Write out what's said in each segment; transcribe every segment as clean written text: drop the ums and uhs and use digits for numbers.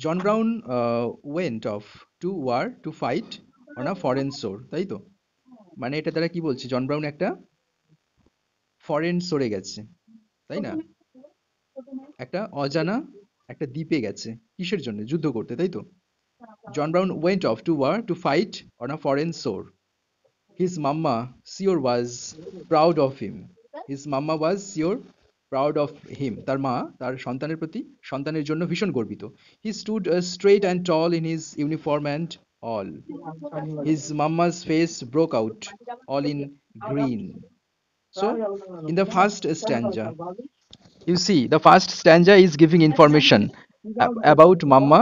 John Brown went off to war to fight on a foreign shore, তাই তো? মানে এটা দ্বারা কি বলছে, জন ব্রাউন একটা ফরেন সোরে গেছে, তাই না? একটা অজানা একটা দ্বীপে গেছে, কিসের জন্য? যুদ্ধ করতে, তাই তো? John Brown went off to war to fight on a foreign shore. His mama sure was proud of him. His mama was sure proud of him. তার মা তার সন্তানের প্রতি, সন্তানের জন্য ভীষণ গর্বিত. He stood straight and tall in his uniform and all. His mama's face broke out, all in green. So, in the first stanza, you see, the first stanza is giving information about mama,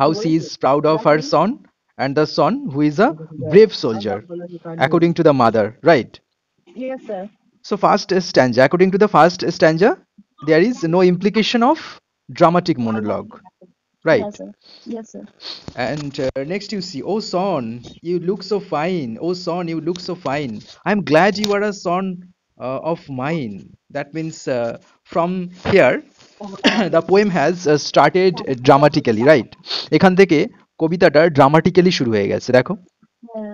how she is proud of her son, and the son who is a brave soldier, according to the mother, right? Yes, sir. So, first stanza, according to the first stanza, there is no implication of dramatic monologue, right? Yes, sir. Yes, sir. And next you see, oh son, you look so fine. Oh son, you look so fine. I'm glad you are a son of mine. That means from here the poem has started dramatically, right? এখান থেকে কবিতাটা dramatically শুরু হয়ে গেছে, দেখো।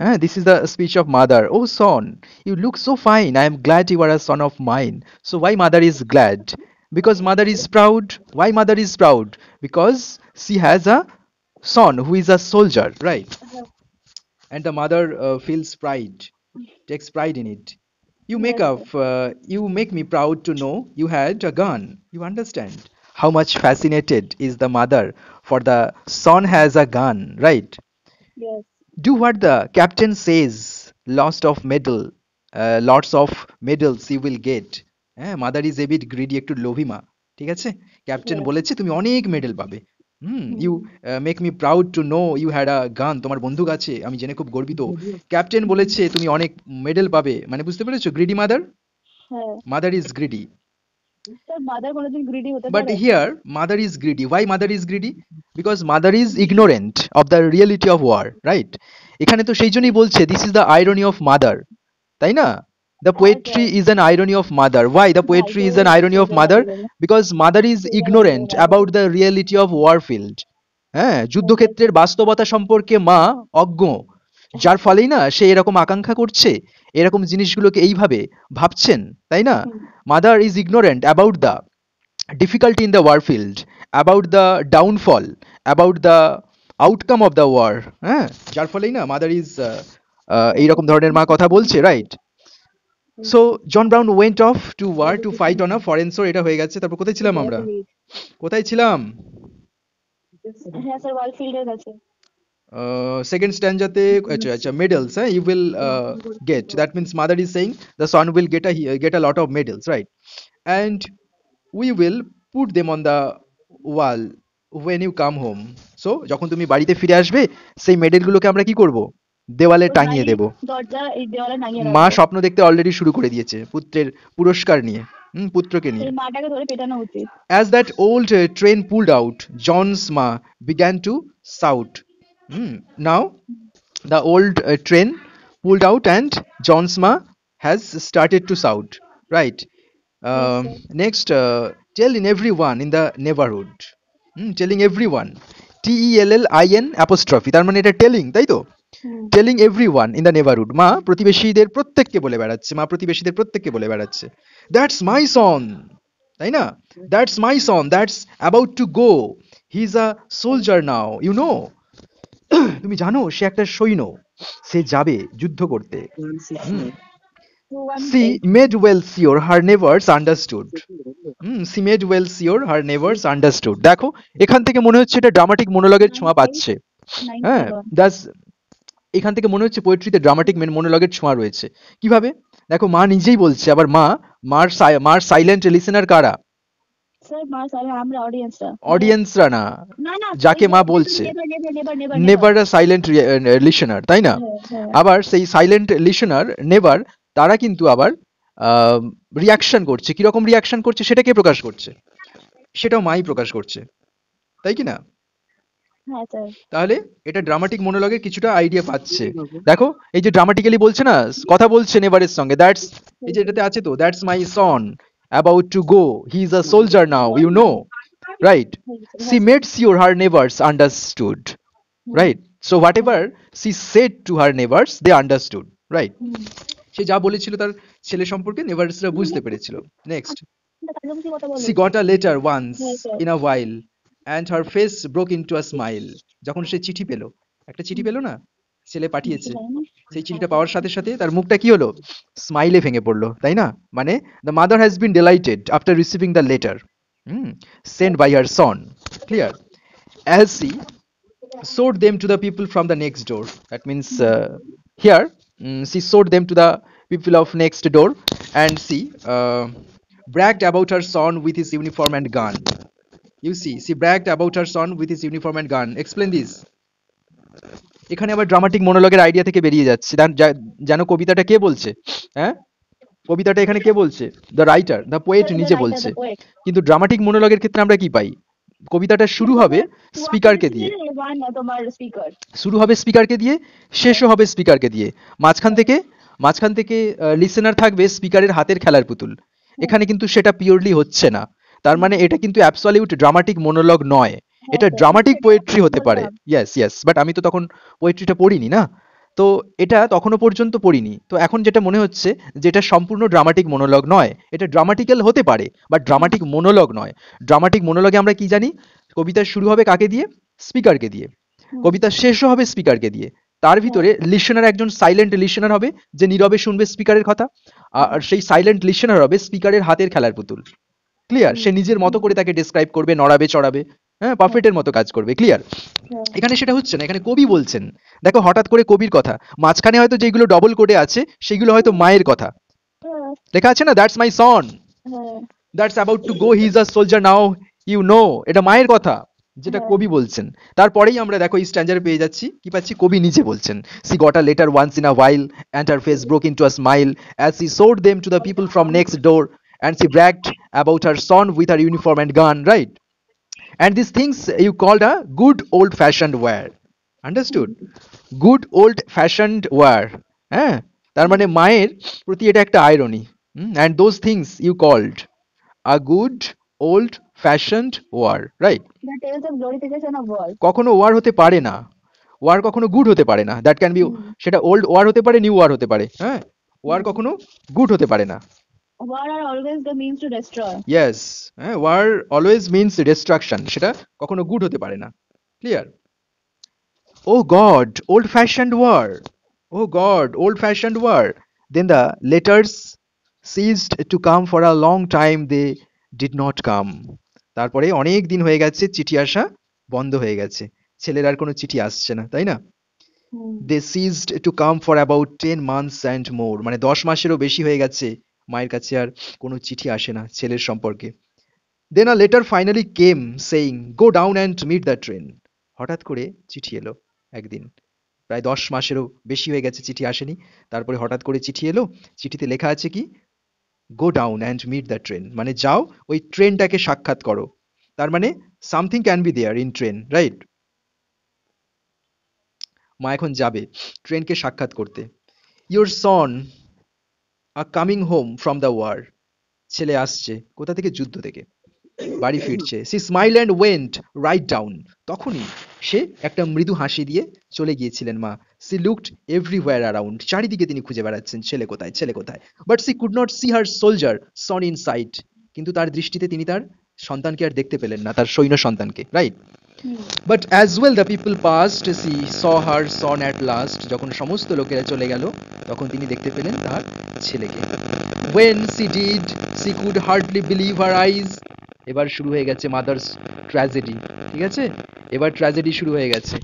Yeah. This is the speech of mother. Oh son, you look so fine. I am glad you are a son of mine. So why mother is glad? Because mother is proud. Why mother is proud? Because she has a son who is a soldier, right? And the mother feels pride, takes pride in it. Yes, sir. You make me proud to know you had a gun. You understand how much fascinated is the mother for the son has a gun, right? Yes. Do what the captain says. Lots of medals you will get. হ্যাঁ, mother is a bit greedy, একটু লোভী মা, ঠিক আছে? Captain Yes. বলেছে তুমি অনেক medal পাবে। You Hmm. Make me proud to know you had a gun, তোমার বন্দুক আছে, আমি জেনে খুব গর্বিত। ক্যাপ্টেন বলেছে তুমি অনেক মেডেল পাবে, মানে বুঝতে পেরেছো? গ্রিডি মাদার, হ্যাঁ। Mother is greedy. Sir mother কোনোদিন গ্রিডি হতে But পারে? here, mother is greedy. Why mother is greedy? Because mother is ignorant of the reality of war, right? এখানে তো সেই জন্যই বলছে this is the irony of mother, তাই না? The হ্যাঁ poetry sir. is an irony of mother. Why the না poetry is এটা an irony of এটা না mother? এটা না Because mother is এটা না ignorant about the reality of war field. হ্যাঁ, যুদ্ধক্ষেত্রের বাস্তবতা সম্পর্কে মা অজ্ঞ, যার ফলেই না সে এরকম আকাঙ্ক্ষা করছে, এরকম জিনিসগুলোকে এইভাবে ভাবছেন, তাই না? Mother is ignorant about the difficulty in the war field, about the downfall, about the outcome of the war, হ্যাঁ, যার ফলেই না মাদার ইজ এইরকম ধরনের মা কথা বলছে, right? So John Brown went off to war to fight on a foreign shore, এটা হয়ে গেছে। তারপর কোথায় ছিলাম আমরা? কোথায় ছিলাম? হ্যাঁ স্যার ওয়ালফিল্ডের কাছে। সেকেন্ড স্ট্যান্ডাতে, আচ্ছা আচ্ছা, মেডেলস, হ্যাঁ, you will get, that means mother is saying the son will get a lot of medals, right? And we will put them on the wall when you come home. So যখন তুমি বাড়িতে ফিরে আসবে, সেই মেডেলগুলোকে আমরা কি করব? দেওয়ালে ওই টাঙিয়ে বাড়ির দেব। দরজা এই দেওয়ালে টাঙিয়ে মা রাখবো। স্বপ্ন দেখতে অলরেডি শুরু করে দিয়েছে পুত্রের পুরস্কার নিয়ে, পুত্রকে নিয়ে। সেই মাটাকে ধরে পেটানো উচিত। As that old train pulled out, John's ma began to shout. Now the old train pulled out and John's ma has started to shout, right? Yes, Um, sir. Next, telling everyone in the neighborhood. Telling everyone. TELLIN apostrophe, তার মানে এটা telling, তাই তো? Hmm. Telling everyone in the neighbourhood, মা প্রতিবেশীদের প্রত্যেককে বলে বেড়াচ্ছে, মা প্রতিবেশীদের প্রত্যেককে বলে বেড়াচ্ছে, দ্যাটস মাই সন, তাই না? That's my son, that's about to go, he is a soldier now, you know. তুমি জানো সে একটা সৈন্য, সে যাবে যুদ্ধ করতে। She 218 made well sure her neighbors understood. She made well sure her neighbors understood. দেখো এখান থেকে মনে হচ্ছে এটা ড্রামাটিক মনোলগের ছোঁয়া 98 পাচ্ছে। হ্যাঁ, 97 দাস এখান থেকে মনে হচ্ছে পোয়েট্রিতে ড্রামাটিক মনোলগের ছোঁয়া রয়েছে। কিভাবে? দেখো মা নিজেই বলছে, আবার মার সাইলেন্ট লিসেনার কারা? স্যার মা স্যার আমরা অডিয়েন্সরা অডিয়েন্সরা না, না না যাকে মা বলছে never never never never never a silent listener, তাই না? হ্যাঁ হ্যাঁ আবার সেই সাইলেন্ট লিসেনার নেভার, তারা কিন্তু আবার রিয়াকশন করছে। কিরকম রিয়াকশন করছে সেটা কে প্রকাশ করছে? সেটাও মাই প্রকাশ করছে, তাই কি না? হ্যাঁ স্যার তাহলে এটা ড্রামাটিক মনোলগের কিছুটা আইডিয়া পাচ্ছে। দেখো এই যে ড্রামাটিক্যালি বলছে না, কথা বলছে নেভারের সঙ্গে, দ্যাটস, এই যে এটাতে আছে তো, that's my son about to go, he is a soldier now, you know. right? Yes, She made sure her neighbors understood, right? So whatever she said to her neighbors, they understood, right? সে যা বলেছিল তার ছেলে সম্পর্কে নেভারসরা বুঝতে পেরেছিল। Next, কথা বলো। she got a letter once Yes, sir. in a while and her face broke into a smile. যখন সে চিঠি পেল, একটা চিঠি পেল না, ছেলে পাঠিয়েছে, সেই চিঠিটা পাওয়ার সাথে সাথে তার মুখটা কি হলো, স্মাইলে ভেঙে পড়লো, তাই না? মানে the mother has been delighted after receiving the letter sent by her son. Clear? As she showed them to the people from the next door. That means here she showed them to the people of next door, and she bragged about her son with his uniform and gun. You see, she bragged about her son with his uniform and gun. Explain this. এখানে আবার dramatic মনোলগের idea থেকে বেরিয়ে যাচ্ছে, যেন কবিতাটা কে বলছে, হ্যাঁ কবিতাটা এখানে কে বলছে, দ্য রাইটার, দ্য পোয়েট নিজে বলছে। কিন্তু ড্রামাটিক মনোলগের ক্ষেত্রে আমরা কি পাই, কবিতাটা শুরু হবে স্পিকারকে দিয়ে, শুরু হবে স্পিকারকে দিয়ে, শেষও হবে স্পিকারকে দিয়ে, মাঝখান থেকে লিসেনার থাকবে স্পিকারের হাতের খেলার পুতুল। এখানে কিন্তু সেটা পিওরলি হচ্ছে না, তার মানে এটা কিন্তু অ্যাবসলিউট ড্রামাটিক মনোলগ নয়, এটা ড্রামাটিক পোয়েট্রি হতে পারে। ইয়েস, বাট আমি তো তখন পোয়েট্রিটা পড়িনি না, তো এটা তখনও পর্যন্ত পড়িনি, তো এখন যেটা মনে হচ্ছে যে এটা সম্পূর্ণ ড্রামাটিক মনোলগ নয়, এটা ড্রামাটিক্যাল হতে পারে বাট ড্রামাটিক মনোলগ নয়। ড্রামাটিক মনোলগে আমরা কি জানি, কবিতা শুরু হবে কাকে দিয়ে, স্পিকারকে দিয়ে, কবিতা শেষও হবে স্পিকারকে দিয়ে, তার ভিতরে লিসেনার একজন সাইলেন্ট লিসেনার হবে যে নীরবে শুনবে স্পিকারের কথা, আর সেই সাইলেন্ট লিসেনার হবে স্পিকারের হাতের খেলার পুতুল। ক্লিয়ার? সে নিজের মতো করে তাকে ডেসক্রাইব করবে, নড়াবে চড়াবে, হ্যাঁ পারফেক্টের মতো কাজ করবে। ক্লিয়ার? এখানে সেটা হচ্ছে না, এখানে কবি বলছেন, দেখো হঠাৎ করে কবির কথা, মাঝখানে হয়তো যেগুলো ডবল কোডে আছে সেগুলো হয়তো মায়ের কথা লেখা আছে না, that's my son, that's about to go, he is a soldier now, you know, এটা মায়ের কথা যেটা কবি বলছেন। তারপরেই আমরা দেখো এই স্ট্যান্ডারে পেয়ে যাচ্ছি, কি পাচ্ছি, কবি নিজে বলছেন, she got a letter once in a while and her face broke into a smile as she showed them to the people from next door, and she bragged about her son with her uniform and gun, right? And these things you called a good old fashioned wear. Understood? Good old fashioned wear. হ্যাঁ, তার মানে মায়ের প্রতি এটা একটা irony. And those things you called a good old fashioned war, right? That tells of glorification of war. কখনো war হতে পারে না, ওয়ার কখনো গুড হতে পারে না, দ্যাট ক্যান বি, সেটা ওল্ড ওয়ার হতে পারে, নিউ ওয়ার হতে পারে, হ্যাঁ, ওয়ার কখনো গুড হতে পারে না। War are always the means to destroy. Yes, হ্যাঁ, ওয়ার অলওয়েজ মিনস ডিস্ট্রাকশন, সেটা কখনো গুড হতে পারে না। Clear? O God, old fashioned war, O God, old fashioned war. Then the letters ceased to come for a long time, they did not come. তারপরে অনেক দিন হয়ে গেছে, চিঠি আসা বন্ধ হয়ে গেছে, ছেলের আর কোনো চিঠি আসছে না, তাই না? they ceased to come for about 10 months and more, মানে 10 মাসেরও বেশি হয়ে গেছে মায়ের কাছে আর কোনো চিঠি আসে না ছেলের সম্পর্কে। then a letter finally came saying go down and meet the train. হঠাৎ করে চিঠি এলো একদিন, প্রায় 10 মাসেরও বেশি হয়ে গেছে চিঠি আসেনি, তারপরে হঠাৎ করে চিঠি এলো, চিঠিতে লেখা আছে কি, go down and meet the train, মানে যাও ওই ট্রেনটাকে সাক্ষাৎ করো, তার মানে something can be there in train, right? মা এখন যাবে ট্রেনকে সাক্ষাৎ করতে। Your son are coming home from the war, ছেলে আসছে কোথা থেকে, যুদ্ধ থেকে বাড়ি ফিরছে। She smile and went right down, তখনই সে একটা মৃদু হাসি দিয়ে চলে গিয়েছিলেন মা। সি লুকড এভরিওয়্যার অ্যারাউন্ড, চারিদিকে তিনি খুঁজে বেড়াচ্ছেন ছেলে কোথায়, ছেলে কোথায়। But she could not see her soldier son in sight, কিন্তু তার দৃষ্টিতে তিনি তার সন্তানকে আর দেখতে পেলেন না, তার সৈন্য সন্তানকে, right? But as well the people passed, she saw her son at last, যখন সমস্ত লোকেরা চলে গেল তখন তিনি দেখতে পেলেন তার ছেলেকে। When she did, she could hardly believe her eyes. এবার শুরু হয়ে গেছে মাদার্স ট্র্যাজেডি, ঠিক আছে, এবার ট্র্যাজেডি শুরু হয়ে গেছে।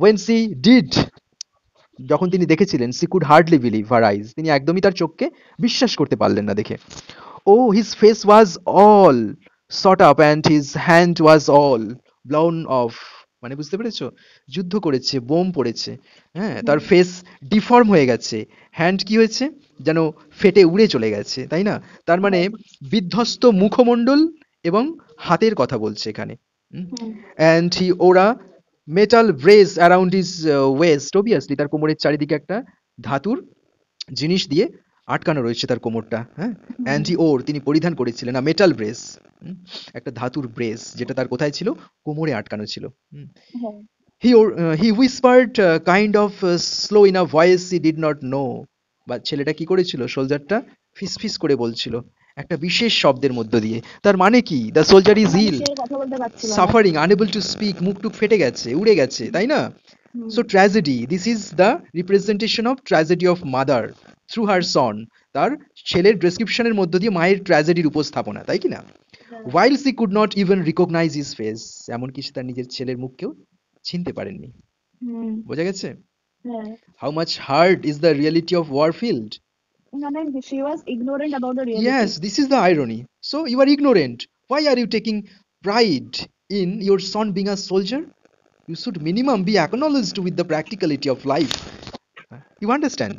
When she did, যখন তিনি দেখেছিলেন, she could hardly believe her eyes, তিনি একদমই তার চোখকে বিশ্বাস করতে পারলেন না দেখে। Oh, his face was all shot up and his hand was all blown off, মানে বুঝতে পেরেছো, যুদ্ধ করেছে, বোম পড়েছে, হ্যাঁ, তার ফেস ডিফর্ম হয়ে গেছে, হ্যান্ড কি হয়েছে, যেন ফেটে উড়ে চলে গেছে, তাই না? তার মানে বিধ্বস্ত মুখমণ্ডল এবং হাতের কথা বলছে এখানে। And he wore metal brace around his waist, obviously তার কোমরের চারিদিকে একটা ধাতুর জিনিস দিয়ে আটকানো রয়েছে তার কোমরটা, হ্যাঁ। অ্যান্ড তিনি পরিধান করেছিলেন মেটাল ব্রেস, একটা ধাতুর ব্রেস, যেটা তার কোথায় ছিল, কোমরে আটকানো ছিল। হ্যাঁ He whispered kind of slow in a voice he did not know. বা ছেলেটা কি করেছিল, সোলজারটা ফিসফিস করে বলছিল একটা বিশেষ শব্দের মধ্য দিয়ে। তার মানে কি, দ্য সোলজার ইজ মানে ইল, সে কথা বলতে পারছিল না। সাফারিং, আনএবল টু স্পিক, মুখ টুক ফেটে গেছে, উড়ে গেছে, তাই না? Hmm, so tragedy, this is the representation of tragedy of mother through her son. তার ছেলের ডেসক্রিপশনের মধ্য দিয়ে মায়ের ট্র্যাজেডির উপস্থাপনা, তাই কি না? হ্যাঁ, while she could not even recognize his face, এমনকি সে তার নিজের ছেলের মুখকেও চিনতে পারেননি। হুম, বোঝা গেছে? হ্যাঁ। How much hard is the reality of Warfield? মানে she was ignorant about the reality. Yes, this is the irony. So you are ignorant. Why are you taking pride in your son being a soldier? You should minimum be acknowledged with the practicality of life. You understand?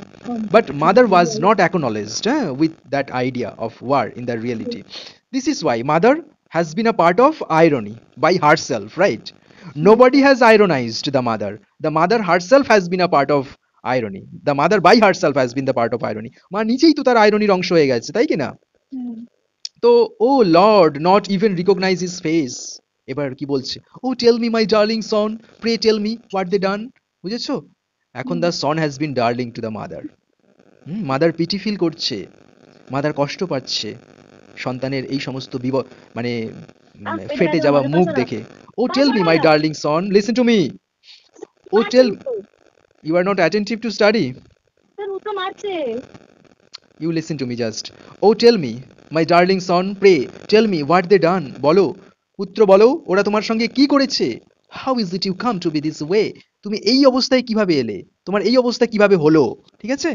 But mother was not acknowledged with that idea of war in the reality. This is why mother has been a part of irony by herself, right? Nobody has ironized the mother. The mother herself has been a part of irony. The mother by herself has been the part of irony. মা নিজেই তো তার আইরনির অংশ হয়ে গেছে, তাই কি না? হুম, তো O Lord, not even recognise his face. এবার কি বলছে, O tell me my darling son, pray tell me what they done. বুঝেছো? এখন the son has been darling to the mother. Mother pity feel করছে, mother কষ্ট পাচ্ছে সন্তানের এই সমস্ত মানে এটা ফেটে একদম যাওয়া মজা মুখ পাচ্ছে না। দেখে। O tell me my darling son, listen to me. O tell, you are not attentive to study. ও তো মারছে। You listen to me just. Oh, tell me, my darling son, pray, tell me what they done. বলো, পুত্র বলো, ওরা তোমার সঙ্গে কি করেছে? How is it you come to be this way? তুমি এই অবস্থায় কিভাবে এলে? তোমার এই অবস্থা কিভাবে হলো? ঠিক আছে?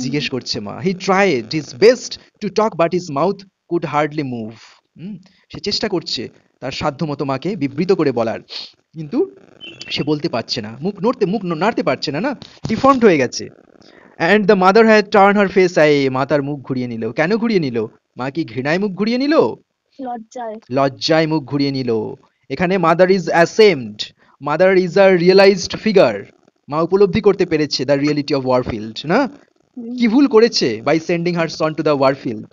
জিজ্ঞেস করছে মা। He tried his best to talk but his mouth could hardly move. সে চেষ্টা করছে তার সাধ্যমতো মাকে বিবৃত করে বলার, কিন্তু সে বলতে পারছে না, মুখ নাড়তে পারছে না, না, ডিফর্মড হয়ে গেছে। And the mother had turn her face I, মা তার মুখ ঘুরিয়ে নিল। কেন ঘুরিয়ে নিল? মা কি ঘৃণায় মুখ ঘুরিয়ে নিল? লজ্জায়। লজ্জায় মুখ ঘুরিয়ে নিল। এখানে mother is ashamed, mother is a realised figure. মা উপলব্ধি করতে পেরেছে দ্য রিয়েলিটি অফ ওয়ারফিল্ড, না? কি ভুল করেছে by sending her son to the warfield,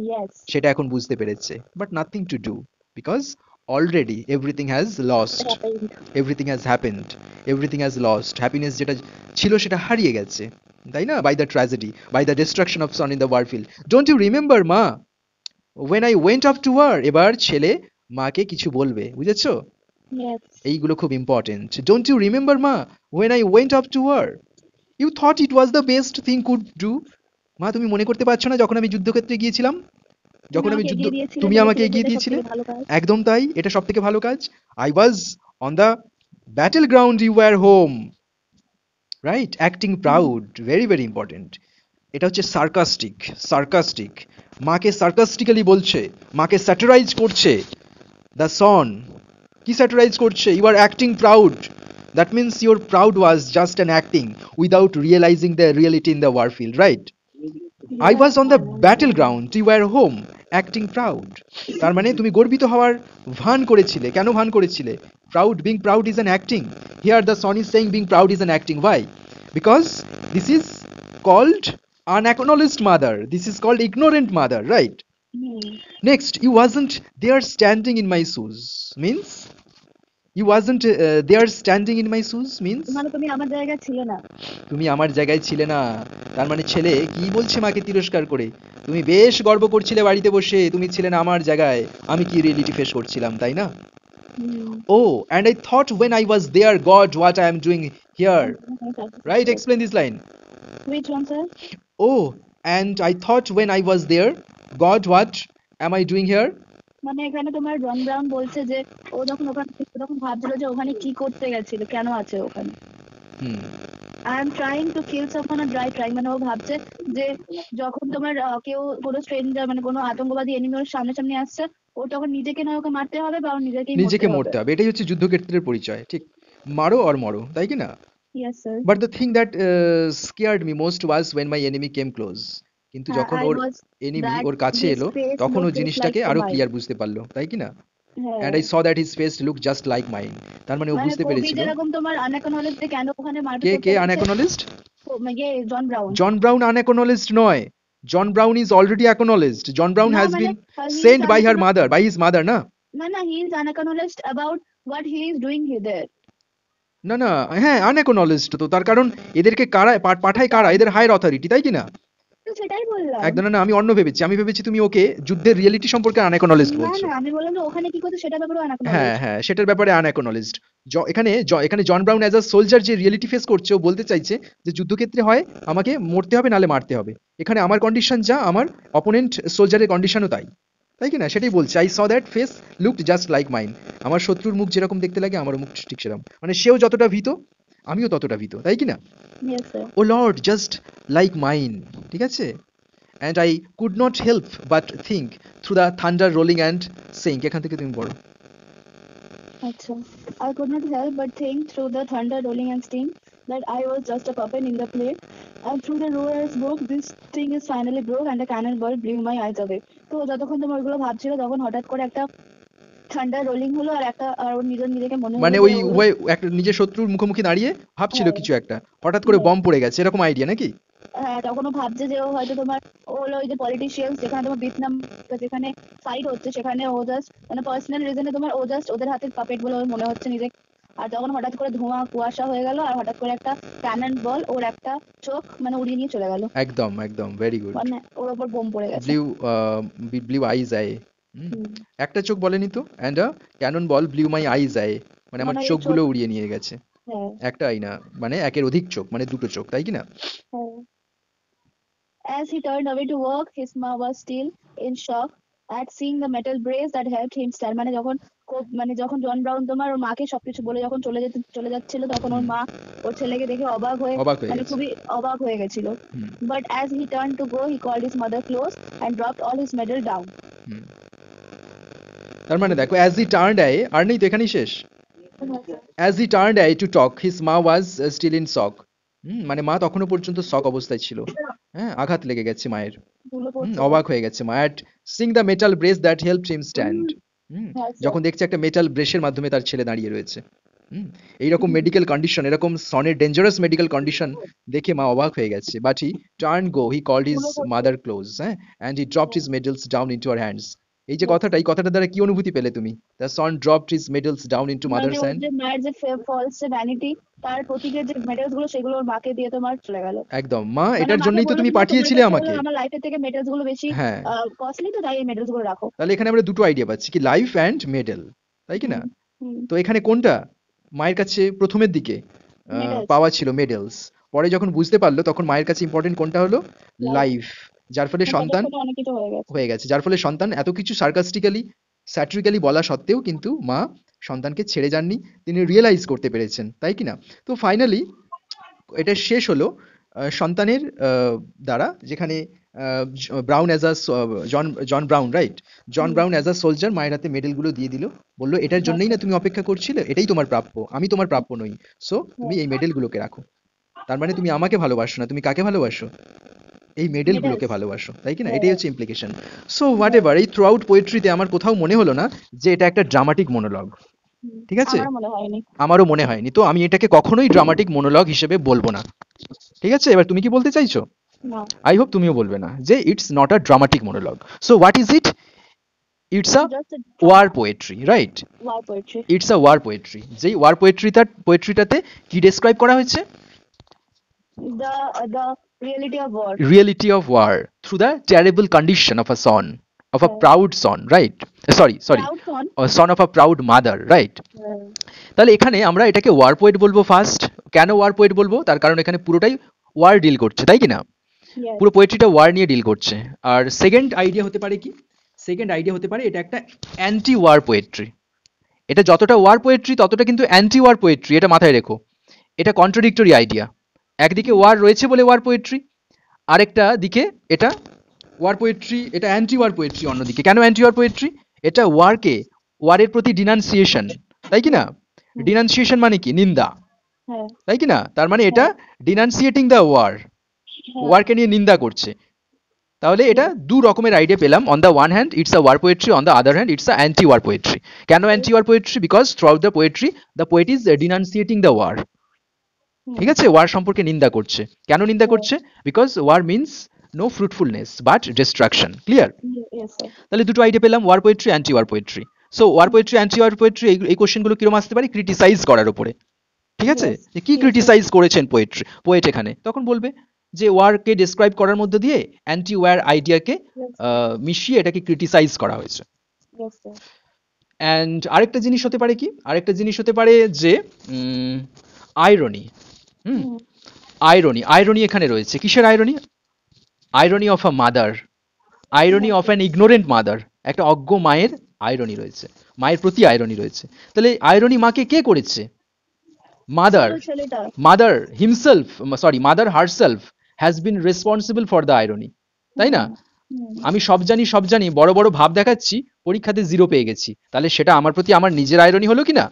yes. সেটা এখন বুঝতে পেরেছে। But nothing to do, because already everything has lost, everything has happened, everything has lost. Happiness যেটা ছিল সেটা হারিয়ে গেছে, তাই না? By the tragedy, by the destruction of son in the warfield. Don't you remember ma when I went off to war? এবার ছেলে মাকে কিছু বলবে, বুঝেছো? ইয়েস। এইগুলো খুব important. Don't you remember ma when I went off to war? You thought it was the best thing could do? মা তুমি মনে করতে পারছো না যখন আমি যুদ্ধক্ষেত্রে গিয়েছিলাম, যখন আমি যুদ্ধ, তুমি আমাকে এগিয়ে দিয়েছিলে। একদম তাই, এটা সব থেকে ভালো কাজ। I was on the battleground, you were home, right? Acting proud, very very important. এটা হচ্ছে সার্কাস্টিক। মাকে সার্কাস্টিক্যালি বলছে, মাকে স্যাটারাইজ করছে। দ্য সন কি স্যাটারাইজ করছে? You are acting proud. That means your proud was just an acting without realising the reality in the warfield, right? I was on the battle ground, you are home, acting proud. তার মানে তুমি গর্বিত হওয়ার ভান করেছিলে। কেন ভান করেছিলে? Proud, being proud is an acting. Here the son is saying being proud is an acting. Why? Because this is called unacknowledged mother. This is called ignorant mother, right? Next, you wasn't there standing in my shoes. Means you wasn't there standing in my shoes means মানে তুমি আমার জায়গায় ছিলে না। তুমি আমার জায়গায় ছিলে না। তার মানে ছেলে কি বলছে মাকে তিরস্কার করে? তুমি বেশ গর্ব করছিলে বাড়িতে বসে, তুমি ছিলে না আমার জায়গায়, আমি কি রিয়েলিটি ফেস করছিলাম, তাই না? Oh, and I thought when I was there, God, what I am doing here. Right? Explain this line. Which one, sir? Oh, and I thought when I was there, God, what am I doing here? মানে এখানে তোমার জন brown বলছে যে ও যখন ওখানে তখন ভাবছিল যে ওখানে কি করতে গেছিল, কেন আছে ওখানে। I am trying to kill someone or dry trying, মানে ও ভাবছে যে যখন তোমার কেউ কোনো স্ট্রেঞ্জার মানে কোনো আতঙ্কবাদী এনিমি ওর সামনে আসছে, ও তখন নিজেকে না ওকে মারতে হবে বা নিজেকে মরতে হবে। এটাই হচ্ছে যুদ্ধক্ষেত্রের পরিচয়, ঠিক? মারো আর মরো, তাই কি না? Yes, sir. But the thing that scared me most was when my enemy came close. কিন্তু যখন ওর এনিমি ওর কাছে এলো, তখন ও জিনিসটাকে আরো ক্লিয়ার বুঝতে পারলো, তাই কি না? And I saw that his face looked just like mine. তার মানে ও বুঝতে পেরেছিল। যেরকম তোমার আনএকনলেজড কেন ওখানে মারতে কে আনএকনলেজড? জন ব্রাউন। জন ব্রাউন আনএকনলেজড নয়। John Brown is already acknowledged. John Brown No, has মানে been he is sent by her mother, by his mother, না? না, he is unacknowledged about what he is doing here there. না না, হ্যাঁ আনএকনলেজড তো, তার কারণ এদেরকে কারা পাঠায়, কারা এদের হায়ার অথরিটি, তাই কি না? তো সেটাই বললাম। একদম না, আমি অন্য ভেবেছি, আমি ভেবেছি তুমি ওকে যুদ্ধের রিয়েলিটি সম্পর্কে আনএকনলেজড বলছো। না আমি বললাম যে ওখানে কি করতে সেটা ব্যাপারে হ্যাঁ আনএকনলেজড। হ্যাঁ, সেটার ব্যাপারে আনএকনলেজড। এখানে জন ব্রাউন অ্যাজ আ সোলজার যে রিয়েলিটি ফেস করছে, ও বলতে চাইছে যে যুদ্ধক্ষেত্রে হয় আমাকে মরতে হবে, নালে মারতে হবে। এখানে আমার কন্ডিশন যা, আমার অপোনেন্ট সোলজারের কন্ডিশনও তাই, তাই কি না? সেটাই বলছে, I saw that face looked just like mine. আমার শত্রুর মুখ যেরকম দেখতে লাগে, আমারও মুখ ঠিক সেরকম, মানে সেও যতটা ভীত আমিও ততটা ভীত, তাই কি না? Yes sir. O Lord just like mine, ঠিক আছে? And I could not help but think through the thunder rolling and saying. এখান থেকে তুমি পড়ো। আচ্ছা, I could not help but think through the thunder rolling and steam that I was just a puppet in the play, and through the roars broke this thing is finally broke and a cannonball blew my eyes away. তো যতক্ষণ তোমার ওগুলো ভাবছিল, তখন হঠাৎ করে একটা thunder rolling হলো, আর ওর নিজেকে মনে হলো মানে ওই উভয় একটা নিজের শত্রুর মুখোমুখি দাঁড়িয়ে ভাবছিল কিছু একটা, হঠাৎ করে বম পড়ে গেছে, এরকম আইডিয়া নাকি? হ্যাঁ, তখনও ভাবছে যে ও হয়তো তোমার হলো ওই যে পলিটিশিয়ান, যেখানে তোমার ভিয়েতনাম যেখানে ফাইট হচ্ছে, সেখানে ও জাস্ট মানে পার্সোনাল রিজনে তোমার ও জাস্ট ওদের হাতের পাপেট বলে ওর মনে হচ্ছে নিজে। আর তখন হঠাৎ করে ধোঁয়া কুয়াশা হয়ে গেল, আর হঠাৎ করে একটা ক্যানন বল ওর একটা চোখ মানে উড়িয়ে নিয়ে চলে গেল। একদম একদম, ভেরি গুড। মানে ওর উপর বোম পড়ে গেছে। ব্লিউ আইজ আই, একটা চোখ বলেনি তো, and a cannon ball blew my eyes I, মানে আমার চোখগুলো উড়িয়ে নিয়ে গেছে। একটা আই না, মানে একের অধিক চোখ, মানে দুটো চোখ, তাই কি না? As he turned away to work, his mom was still in shock at seeing the metal brace that helped him stand. মানে যখন জন ব্রাউন তোমার ওর মাকে সবকিছু বলে যখন চলে যাচ্ছিল, তখন ওর মা ওর ছেলেকে দেখে অবাক হয়ে মানে খুবই অবাক হয়ে গেছিল। But as he turned to go, he called his mother close and dropped all his medal down. তার মানে দেখো, as he turned eye, আর নেই তো, এখানেই শেষ। As he turned eye to talk, his mom was still in shock. মানে মা তখনো পর্যন্ত শক অবস্থায় ছিল, হ্যাঁ, আঘাত লেগে গেছে মায়ের, অবাক হয়ে গেছে মা। at seeing the metal brace that helped him stand, যখন দেখছে একটা মেটাল ব্রেসের মাধ্যমে তার ছেলে দাঁড়িয়ে রয়েছে। এইরকম মেডিকেল কন্ডিশন, এরকম সনের ডেঞ্জারাস মেডিকেল কন্ডিশন দেখে মা অবাক হয়ে গেছে। But he turn go, he called his mother close, হ্যাঁ, and he dropped his medals down into her hands. এই যে কথাটা, এই কথাটা দ্বারা কি অনুভূতি পেলে তুমি? The son dropped his medals down into mother's hand. মায়ের যে ফলস যে ভ্যানিটি, তার প্রতীকের যে মেডেলস গুলো, সেগুলো ওর মাকে দিয়ে তোমার চলে গেল। একদম, মা এটার জন্যই তো তুমি পাঠিয়েছিলে আমাকে। আমার লাইফের থেকে মেডেলস গুলো বেশি কস্টলি, তো তাই এই মেডেলস গুলো রাখো। তাহলে এখানে আমরা দুটো আইডিয়া পাচ্ছি, কি লাইফ অ্যান্ড মেডেল, তাই কি না? তো এখানে কোনটা মায়ের কাছে প্রথমের দিকে পাওয়া ছিল? মেডেলস। পরে যখন বুঝতে পারলো, তখন মায়ের কাছে ইম্পর্টেন্ট কোনটা হলো? লাইফ। যার ফলে সন্তান হয়ে গেছে, যার ফলে সন্তান এত কিছু স্যাটিরিক্যালি বলা সত্ত্বেও কিন্তু মা সন্তানকে ছেড়ে যাননি, তিনি রিয়েলাইজ করতে পেরেছেন, তাই কি না? তো ফাইনালি এটা শেষ হলো সন্তানের দ্বারা, যেখানে Brown as a John Brown, right, John Brown as a soldier মায়ের হাতে মেডেলগুলো দিয়ে দিল, বললো এটার জন্যই না তুমি অপেক্ষা করছিলে, এটাই তোমার প্রাপ্য, আমি তোমার প্রাপ্য নই, সো তুমি এই মেডেলগুলোকে রাখো। তার মানে তুমি আমাকে ভালোবাসো না, তুমি কাকে ভালোবাসো? এই মেডেলগুলোকে ভালোবাসো, তাই কি না? এটাই হচ্ছে ইমপ্লিকেশন। সো হোয়াট এভার, এই থ্রু আউট পোয়েট্রিতে আমার কোথাও মনে হলো না যে এটা একটা ড্রামাটিক মনোলগ, ঠিক আছে? আমারও মনে হয়নি, তো আমি এটাকে কখনোই ড্রামাটিক মনোলগ হিসেবে বলবো না, ঠিক আছে? এবার তুমি কি বলতে চাইছো? আই হোপ তুমিও বলবে না যে it's not a dramatic monologue. So what is it? It's a war poetry, right? It's a war poetry. যেই ওয়ার পোয়েট্রিটাতে কি ডেসক্রাইব করা হয়েছে? The reality of war. Reality of war through the terrible condition of a son, of a proud son, right? Sorry, a son of a proud mother, right? তাহলে এখানে আমরা এটাকে war poet বলবো first. কেন war poet বলবো? তার কারণ এখানে পুরোটাই ওয়ার ডিল করছে, তাই কি না? পুরো পোয়েট্রিটা ওয়ার নিয়ে ডিল করছে। আর সেকেন্ড আইডিয়া হতে পারে কি? সেকেন্ড আইডিয়া হতে পারে এটা একটা অ্যান্টি ওয়ার পোয়েট্রি। এটা যতটা ওয়ার পোয়েট্রি, ততটা কিন্তু অ্যান্টি ওয়ার পোয়েট্রি, এটা মাথায় রেখো। এটা কন্ট্রাডিক্টরি আইডিয়া। একদিকে ওয়ার রয়েছে বলে ওয়ার পোয়েট্রি, আরেকটা দিকে এটা ওয়ার পোয়েট্রি, এটা অ্যান্টি ওয়ার পোয়েট্রি অন্যদিকে। কেন অ্যান্টি ওয়ার পোয়েট্রি? এটা ওয়ারের প্রতি ডিনান্সিয়েশন, তাই কি না? ডিনান্সিয়েশন মানে কি? নিন্দা, তাই কি না? তার মানে এটা ডিনান্সিয়েটিং দ্য ওয়ারকে নিয়ে নিন্দা করছে। তাহলে এটা দু রকমের আইডিয়া পেলাম। On the one hand it's a war poetry, on the other hand it's a anti war poetry. কেন anti war poetry? Because throughout the poetry the poet is denunciating the war, ঠিক আছে? War সম্পর্কে নিন্দা করছে। কেন নিন্দা করছে? Because war means no fruitfulness but destruction. Clear? Yes, sir. তাহলে দুটো আইডিয়া পেলাম, war poetry, anti war poetry. So war poetry, anti war poetry, এই কোশ্চেনগুলো কিরকম আসতে পারে? ক্রিটিসাইজ করার উপরে। ঠিক আছে, Yes. যে কি Yes, sir. ক্রিটিসাইজ করেছেন পোয়েট এখানে, তখন বলবে যে ওয়ারকে ডেসক্রাইব করার মধ্যে দিয়ে অ্যান্টি ওয়ার আইডিয়াকে Yes. মিশিয়ে এটাকে ক্রিটিসাইজ করা হয়েছে। Yes, sir. অ্যান্ড আরেকটা জিনিস হতে পারে কি, আরেকটা জিনিস হতে পারে যে আইরনি। আইরনি এখানে রয়েছে। কিসের irony? Irony of a mother, irony of an ignorant mother. একটা অজ্ঞ মায়ের আইরনি রয়েছে, মায়ের প্রতি আইরনি রয়েছে। তাহলে আইরনি মাকে কে করেছে? মাদার। ছেলেটা। Mother himself, sorry, mother herself has been responsible for the irony, তাই না? আমি সব জানি বড় বড় ভাব দেখাচ্ছি, পরীক্ষাতে 0 পেয়ে গেছি, তাহলে সেটা আমার প্রতি আমার নিজের আইরনি হলো কি না?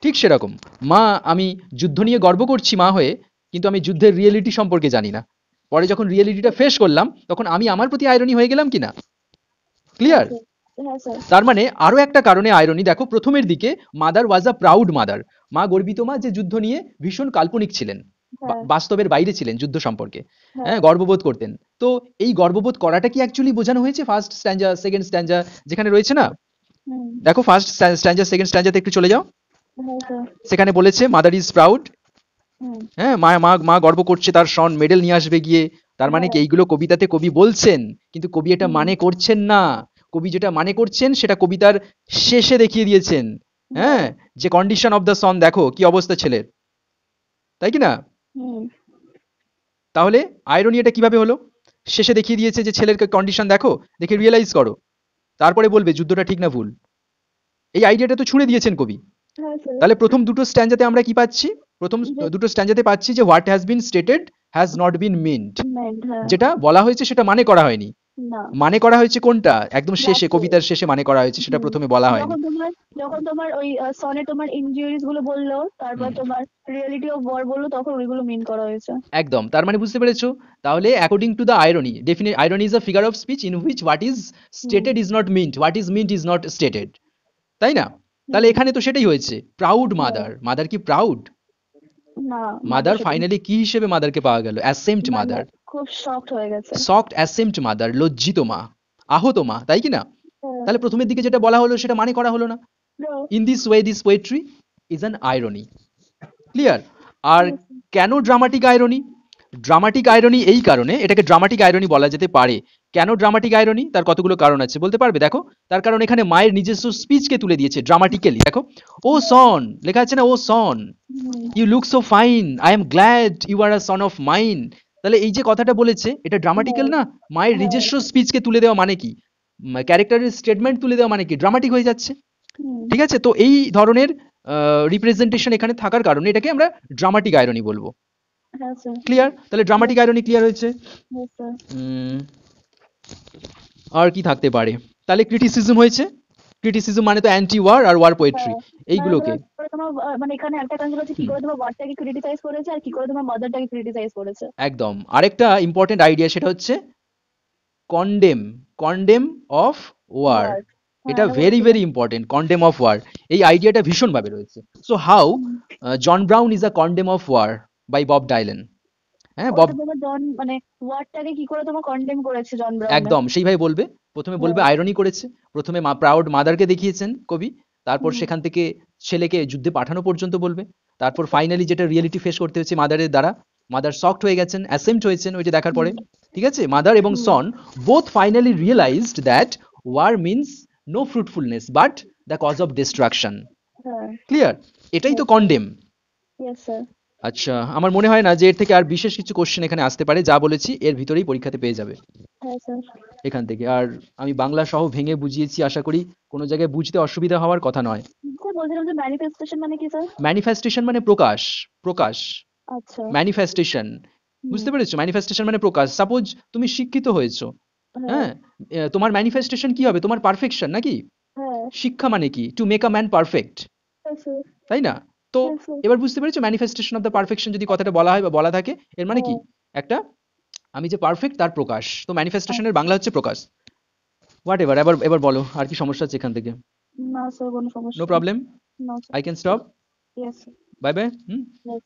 ঠিক সেরকম মা, আমি যুদ্ধ নিয়ে গর্ব করছি মা হয়ে, কিন্তু আমি যুদ্ধের রিয়েলিটি সম্পর্কে জানি না। পরে যখন রিয়েলিটিটা ফেস করলাম, তখন আমি আমার প্রতি আইরনি হয়ে গেলাম কিনা? ক্লিয়ার? তার মানে আরো একটা কারণে আইরনি, দেখো প্রথমের দিকে mother was a proud mother, মা গর্বিত মা, যে যুদ্ধ নিয়ে ভীষণ কাল্পনিক ছিলেন, বাস্তবের বাইরে ছিলেন যুদ্ধ সম্পর্কে, হ্যাঁ, গর্ববোধ করতেন। তো এই গর্ববোধ করাটা কি অ্যাকচুয়ালি বোঝানো হয়েছে ফার্স্ট স্ট্যাঞ্জা, সেকেন্ড স্ট্যাঞ্জা যেখানে রয়েছে না? দেখো ফার্স্ট স্ট্যাঞ্জা, সেকেন্ড স্ট্যাঞ্জাতে একটু চলে যাও। সেখানে বলেছে মাদার ইজ প্রাউড, হ্যাঁ, মা গর্ব করছে তার সন মেডেল নিয়ে আসবে গিয়ে। তার মানে কি এইগুলো কবিতাতে কবি বলছেন, কিন্তু কবি এটা মানে করছেন না। কবি যেটা মানে করছেন সেটা কবিতার শেষে দেখিয়ে দিয়েছেন, হ্যাঁ, যে কন্ডিশন অফ দ্য সন দেখো কি অবস্থা ছেলের, তাই কি না? তাহলে আইরনি এটা কিভাবে হলো? শেষে দেখিয়ে দিয়েছে যে ছেলের কন্ডিশন দেখো, দেখে রিয়েলাইজ করো, তারপরে বলবে যুদ্ধটা ঠিক না ভুল। এই আইডিয়াটা তো ছুঁড়ে দিয়েছেন কবি। তাহলে প্রথম দুটো স্ট্যাঞ্জাতে আমরা কি পাচ্ছি? প্রথম দুটো স্ট্যাঞ্জাতে পাচ্ছি যে what has been stated has not been meant, যেটা বলা হয়েছে সেটা মানে করা হয়নি। মানে করা হয়েছে কোনটা? একদম শেষে, কবিতার শেষে মানে করা হয়েছে, সেটা প্রথমে বলা হয়নি। যখন তোমার ওই সনে তোমার ইনজুরিজ গুলো বললো, তারপর তোমার রিয়েলিটি অফ ওয়ার বললো, তখন ওইগুলো মিন করা হয়েছে। একদম, তার মানে বুঝতে পেরেছো? তাহলে according to the irony, definite irony is a figure of speech in which what is stated is not mint, what is meant is not stated, তাই না? তাহলে এখানে তো সেটাই হয়েছে, প্রাউড মাদার। মাদার কি প্রাউড? না, মাদার ফাইনালি কি হিসেবে মাদারকে পাওয়া গেল? অ্যাসেম্পড মাদার, খুব শকড হয়ে গেছে, শকড অ্যাসেম্পড মাদার, লজ্জিত মা, আহত মা, তাই কি না? তাহলে প্রথমের দিকে যেটা বলা হলো সেটা মানে করা হলো না। In this way this poetry is an irony. Clear? আর কেন ড্রামাটিক আইরনি? ড্রামাটিক আইরনি এই কারণে, এটাকে ড্রামাটিক আইরনি বলা যেতে পারে। কেন ড্রামাটিক আইরনি? তার কতগুলো কারণ আছে, বলতে পারবে? দেখো, তার কারণ এখানে মায়ের নিজস্ব স্পিচকে তুলে দিয়েছে ড্রামাটিক্যালি। দেখো, ও সন লেখা আছে না, O son, you look so fine, I am glad you are a son of mine. তাহলে এই যে কথাটা বলেছে, এটা ড্রামাটিক্যাল না? মায়ের নিজস্ব স্পিচকে তুলে দেওয়া মানে কি? ক্যারেক্টারের স্টেটমেন্ট তুলে দেওয়া মানে কি? ড্রামাটিক হয়ে যাচ্ছে। ঠিক আছে, তো এই ধরনের রিপ্রেজেন্টেশন এখানে থাকার কারণে এটাকে আমরা ড্রামাটিক আইরনি বলবো। ক্লিয়ার? তাহলে ড্রামাটিক আইরনি ক্লিয়ার হয়েছে। আর কি থাকতে পারে? তাহলে ক্রিটিসিজম হয়েছে। ক্রিটিসিজম মানে তো অ্যান্টি ওয়ার আর ওয়ার পোয়েট্রি, এইগুলোকে মানে এখানে একটা কাজ হচ্ছে কি করে তোমার ওয়ারটাকে ক্রিটিসাইজ করেছে আর কি করে তোমার মাদারটাকে ক্রিটিসাইজ করেছে। একদম। আরেকটা ইম্পর্টেন্ট আইডিয়া, সেটা হচ্ছে কন্ডেম অফ ওয়ার। এটা very very important, condemn of war. এই আইডিয়াটা ভীষণ ভাবে রয়েছে। So how John Brown is a condemn of war by Bob Dylan. হ্যাঁ, বব মানে ওয়ারটাকে কি করে তোমার কন্ডেম করেছে জন ব্রাউন? একদম সেইভাবে বলবে। প্রথমে বলবে আইরনি করেছে, প্রথমে প্রাউড মাদারকে দেখিয়েছেন কবি, তারপর সেখান থেকে ছেলেকে যুদ্ধে পাঠানো পর্যন্ত বলবে, তারপর ফাইনালি যেটা রিয়েলিটি ফেস করতে হচ্ছে মাদারের দ্বারা, মাদার শকড হয়ে গেছেন, অ্যাসেম্পট হয়েছেন ওই যে দেখার পরে। ঠিক আছে, মাদার এবং son both finally realised that war means no fruitfulness but the cause of destruction. Clear? এটাই তো কন্ডেম। আচ্ছা, আমার মনে হয় না যে এর থেকে আর বিশেষ কিছু কোশ্চেন এখানে আসতে পারে, যা বলেছি এর ভিতরেই পরীক্ষাতে পেয়ে যাবে এখান থেকে। আর আমি বাংলা সহ ভেঙে বুঝিয়েছি, আশা করি কোনো জায়গায় বুঝতে অসুবিধা হওয়ার কথা নয়। বলছিলাম যে ম্যানিফেস্টেশন মানে কি স্যার? ম্যানিফেস্টেশন মানে প্রকাশ, প্রকাশ। আচ্ছা, ম্যানিফেস্টেশন, বুঝতে পেরেছো? ম্যানিফেস্টেশন মানে প্রকাশ। সাপোজ তুমি শিক্ষিত হয়েছো, হ্যাঁ, তোমার ম্যানিফেস্টেশন কি হবে? তোমার পারফেকশন নাকি? শিক্ষা মানে কি? To make a man perfect, তাই না? তো এবার বুঝতে পেরেছো ম্যানিফেস্টেশন অফ দ্য পারফেকশন যদি কথাটা বলা হয় বা বলা থাকে, এর মানে কি? একটা আমি যে পারফেক্ট তার প্রকাশ। তো ম্যানিফেস্টেশনের বাংলা হচ্ছে প্রকাশ। What ever. এবার বলো আর কি সমস্যা আছে এখান থেকে? না স্যার, কোনো সমস্যা no problem, I can stop. Yes, bye bye. Yes.